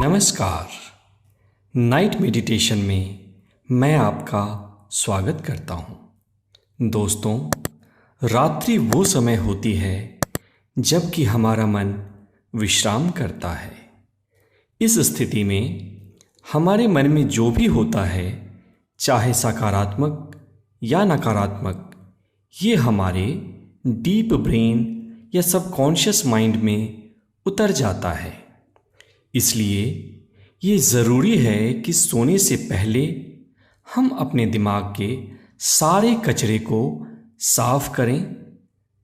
नमस्कार। Night meditation में मैं आपका स्वागत करता हूँ। दोस्तों, रात्रि वो समय होती है जबकि हमारा मन विश्राम करता है। इस स्थिति में हमारे मन में जो भी होता है, चाहे सकारात्मक या नकारात्मक, ये हमारे डीप ब्रेन या सबकॉन्शियस माइंड में उतर जाता है। इसलिए ये ज़रूरी है कि सोने से पहले हम अपने दिमाग के सारे कचरे को साफ करें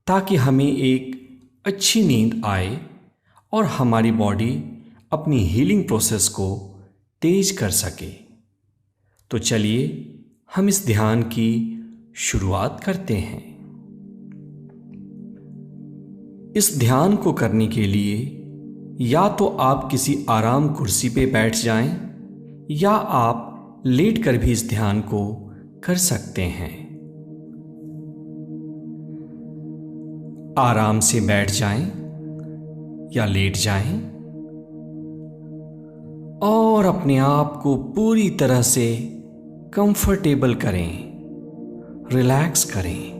ताकि हमें एक अच्छी नींद आए और हमारी बॉडी अपनी हीलिंग प्रोसेस को तेज कर सके। तो चलिए हम इस ध्यान की शुरुआत करते हैं। इस ध्यान को करने के लिए या तो आप किसी आराम कुर्सी पे बैठ जाएं या आप लेटकर भी इस ध्यान को कर सकते हैं। आराम से बैठ जाएं या लेट जाएं और अपने आप को पूरी तरह से कंफर्टेबल करें, रिलैक्स करें।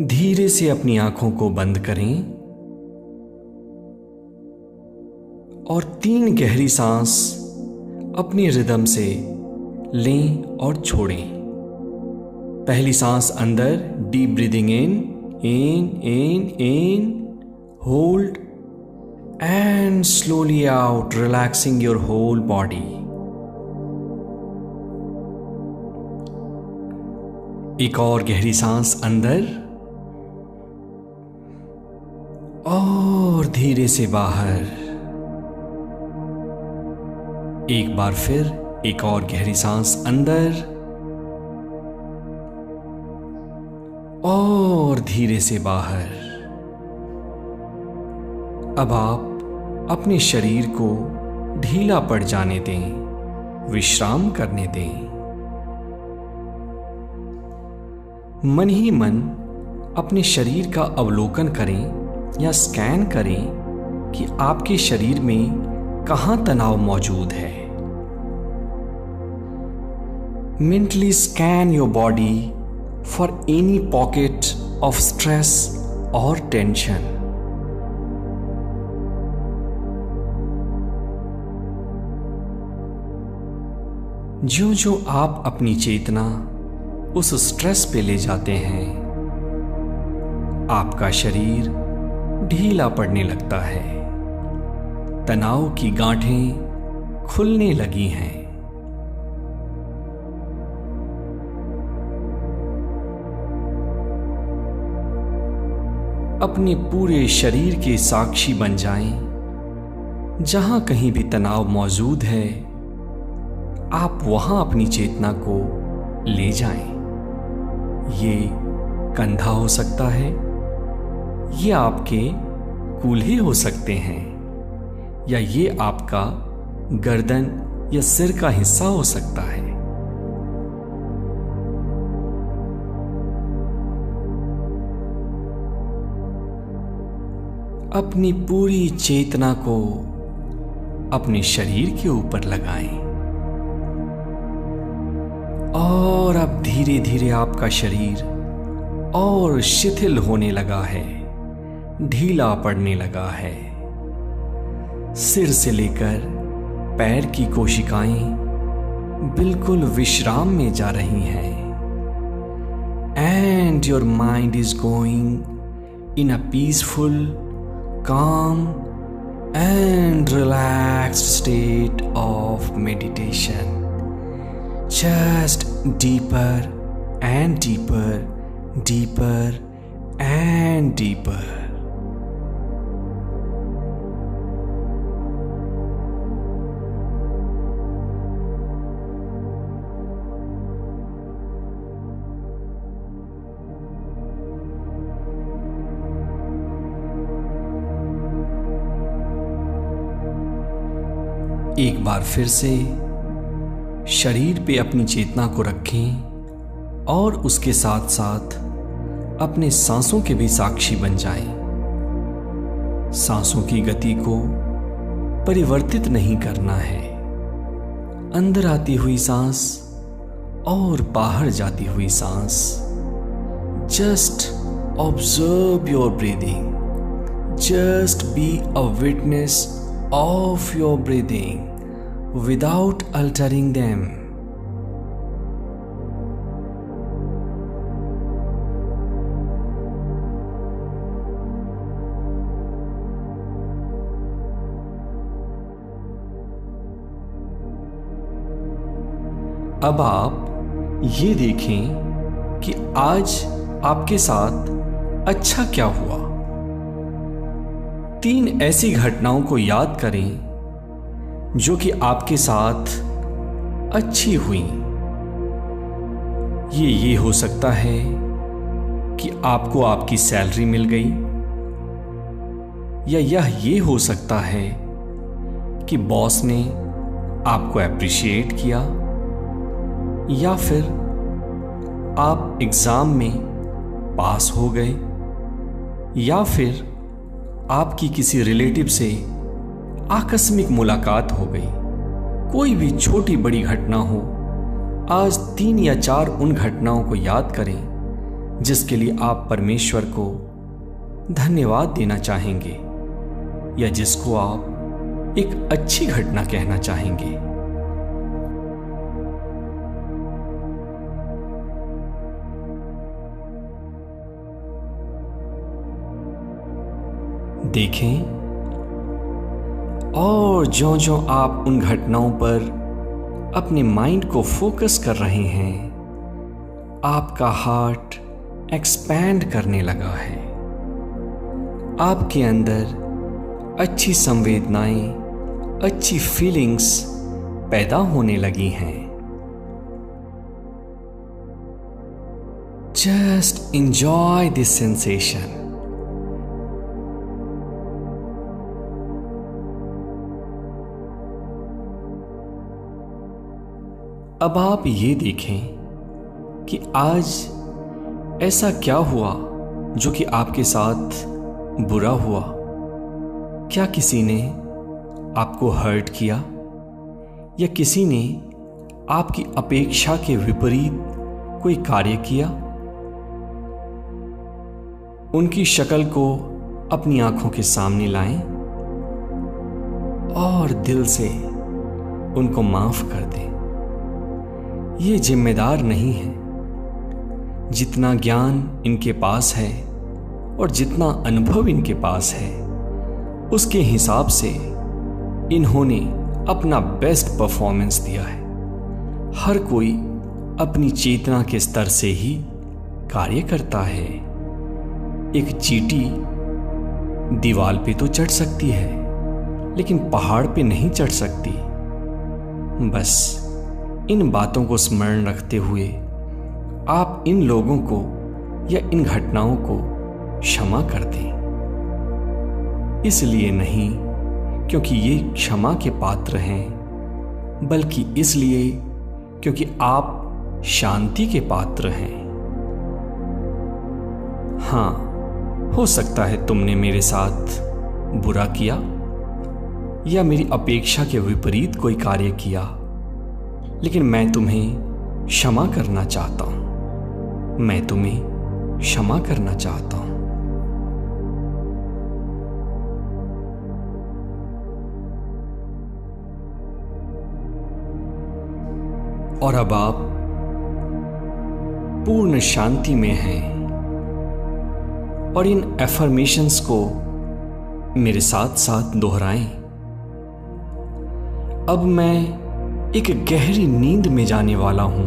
धीरे से अपनी आंखों को बंद करें और 3 गहरी सांस अपनी रिदम से लें और छोड़ें। पहली सांस अंदर, deep breathing in, hold and slowly out, relaxing your whole body. एक और गहरी सांस अंदर और धीरे से बाहर। एक बार फिर एक और गहरी सांस अंदर और धीरे से बाहर। अब आप अपने शरीर को ढीला पड़ जाने दें, विश्राम करने दें। मन ही मन अपने शरीर का अवलोकन करें या स्कैन करें कि आपके शरीर में कहां तनाव मौजूद है। Mentally scan your body for any pocket of stress और टेंशन। जो जो आप अपनी चेतना उस स्ट्रेस पे ले जाते हैं, आपका शरीर ढीला पड़ने लगता है, तनाव की गांठें खुलने लगी हैं। अपने पूरे शरीर के साक्षी बन जाएं। जहां कहीं भी तनाव मौजूद है, आप वहां अपनी चेतना को ले जाएं। ये कंधा हो सकता है, ये आपके कूल्हे हो सकते हैं, या ये आपका गर्दन या सिर का हिस्सा हो सकता है। अपनी पूरी चेतना को अपने शरीर के ऊपर लगाएं और अब धीरे धीरे आपका शरीर और शिथिल होने लगा है, ढीला पड़ने लगा है। सिर से लेकर पैर की कोशिकाएं बिल्कुल विश्राम में जा रही हैं। And your mind is going in a peaceful, calm and relaxed state of meditation. Just deeper and deeper, deeper and deeper. एक बार फिर से शरीर पे अपनी चेतना को रखें और उसके साथ साथ अपने सांसों के भी साक्षी बन जाएं। सांसों की गति को परिवर्तित नहीं करना है। अंदर आती हुई सांस और बाहर जाती हुई सांस। Just observe your breathing. Just be a witness of your breathing without altering them. अब आप ये देखें कि आज आपके साथ अच्छा क्या हुआ। 3 ऐसी घटनाओं को याद करें जो कि आपके साथ अच्छी हुई। ये हो सकता है कि आपको आपकी सैलरी मिल गई, या ये हो सकता है कि बॉस ने आपको एप्रिशिएट किया, या फिर आप एग्जाम में पास हो गए, या फिर आपकी किसी रिलेटिव से आकस्मिक मुलाकात हो गई। कोई भी छोटी बड़ी घटना हो, आज 3 या 4 उन घटनाओं को याद करें जिसके लिए आप परमेश्वर को धन्यवाद देना चाहेंगे, या जिसको आप एक अच्छी घटना कहना चाहेंगे। देखें, और ज्यों-ज्यों आप उन घटनाओं पर अपने माइंड को फोकस कर रहे हैं, आपका हार्ट एक्सपैंड करने लगा है। आपके अंदर अच्छी संवेदनाएं, अच्छी फीलिंग्स पैदा होने लगी हैं। Just enjoy this sensation. अब आप ये देखें कि आज ऐसा क्या हुआ जो कि आपके साथ बुरा हुआ। क्या किसी ने आपको हर्ट किया, या किसी ने आपकी अपेक्षा के विपरीत कोई कार्य किया? उनकी शक्ल को अपनी आंखों के सामने लाएं और दिल से उनको माफ कर दें। ये जिम्मेदार नहीं है। जितना ज्ञान इनके पास है और जितना अनुभव इनके पास है, उसके हिसाब से इन्होंने अपना बेस्ट परफॉर्मेंस दिया है। हर कोई अपनी चेतना के स्तर से ही कार्य करता है। एक चींटी दीवार पे तो चढ़ सकती है, लेकिन पहाड़ पे नहीं चढ़ सकती। बस इन बातों को स्मरण रखते हुए आप इन लोगों को या इन घटनाओं को क्षमा कर दें। इसलिए नहीं क्योंकि ये क्षमा के पात्र हैं, बल्कि इसलिए क्योंकि आप शांति के पात्र हैं। हाँ, हो सकता है तुमने मेरे साथ बुरा किया या मेरी अपेक्षा के विपरीत कोई कार्य किया, लेकिन मैं तुम्हें क्षमा करना चाहता हूं। मैं तुम्हें क्षमा करना चाहता हूं। और अब आप पूर्ण शांति में हैं और इन एफर्मेशंस को मेरे साथ साथ दोहराएं। अब मैं एक गहरी नींद में जाने वाला हूं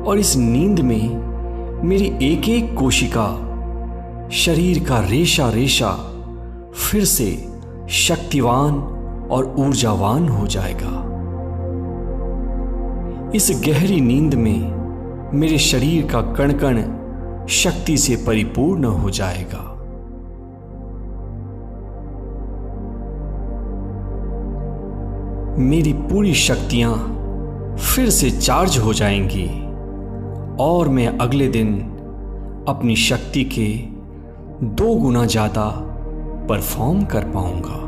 और इस नींद में मेरी एक एक कोशिका, शरीर का रेशा रेशा फिर से शक्तिवान और ऊर्जावान हो जाएगा। इस गहरी नींद में मेरे शरीर का कण कण शक्ति से परिपूर्ण हो जाएगा। मेरी पूरी शक्तियां फिर से चार्ज हो जाएंगी और मैं अगले दिन अपनी शक्ति के 2 गुना ज्यादा परफॉर्म कर पाऊंगा।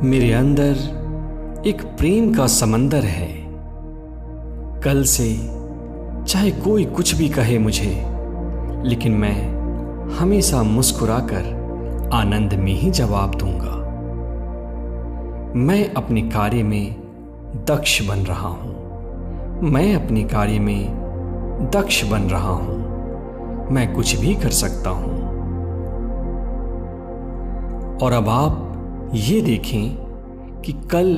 मेरे अंदर एक प्रेम का समंदर है। कल से चाहे कोई कुछ भी कहे मुझे, लेकिन मैं हमेशा मुस्कुराकर आनंद में ही जवाब दूंगा। मैं अपने कार्य में दक्ष बन रहा हूं। मैं अपने कार्य में दक्ष बन रहा हूं। मैं कुछ भी कर सकता हूं। और अब आप ये देखें कि कल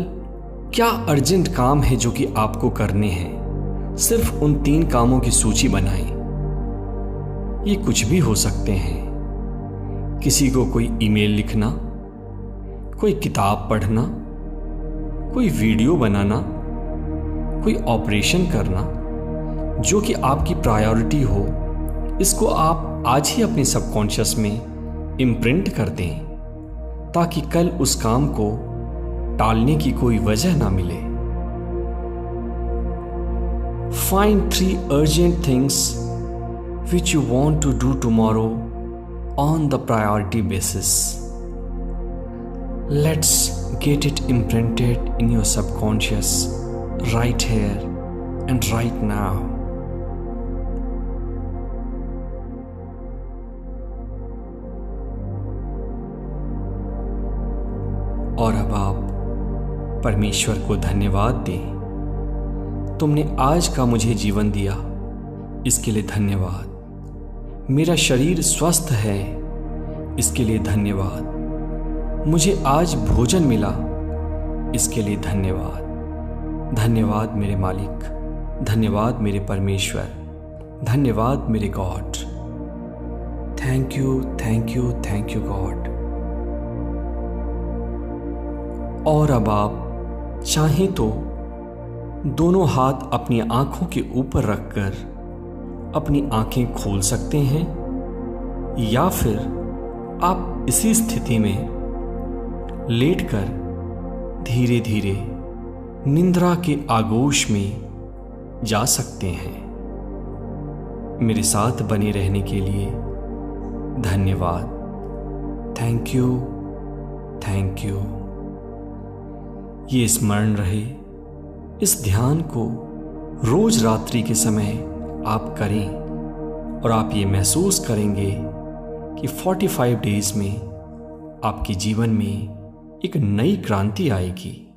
क्या अर्जेंट काम है जो कि आपको करने हैं। सिर्फ उन 3 कामों की सूची बनाएं। ये कुछ भी हो सकते हैं। किसी को कोई ईमेल लिखना, कोई किताब पढ़ना, कोई वीडियो बनाना, कोई ऑपरेशन करना। जो कि आपकी प्रायोरिटी हो, इसको आप आज ही अपने सबकॉन्शियस में इम्प्रिंट कर दें, ताकि कल उस काम को टालने की कोई वजह ना मिले। Find 3 urgent things which you want to do tomorrow on the priority basis. Let's get it imprinted in your subconscious right here and right now. और अब आप परमेश्वर को धन्यवाद दें। तुमने आज का मुझे जीवन दिया, इसके लिए धन्यवाद। मेरा शरीर स्वस्थ है, इसके लिए धन्यवाद। मुझे आज भोजन मिला, इसके लिए धन्यवाद। धन्यवाद मेरे मालिक, धन्यवाद मेरे परमेश्वर, धन्यवाद मेरे God. Thank you, thank you, thank you God. और अब आप चाहें तो दोनों हाथ अपनी आंखों के ऊपर रखकर अपनी आंखें खोल सकते हैं, या फिर आप इसी स्थिति में लेटकर धीरे धीरे निंद्रा के आगोश में जा सकते हैं। मेरे साथ बने रहने के लिए धन्यवाद। Thank you, thank you. ये स्मरण रहे, इस ध्यान को रोज रात्रि के समय आप करें और आप ये महसूस करेंगे कि 45 डेज में आपके जीवन में एक नई क्रांति आएगी।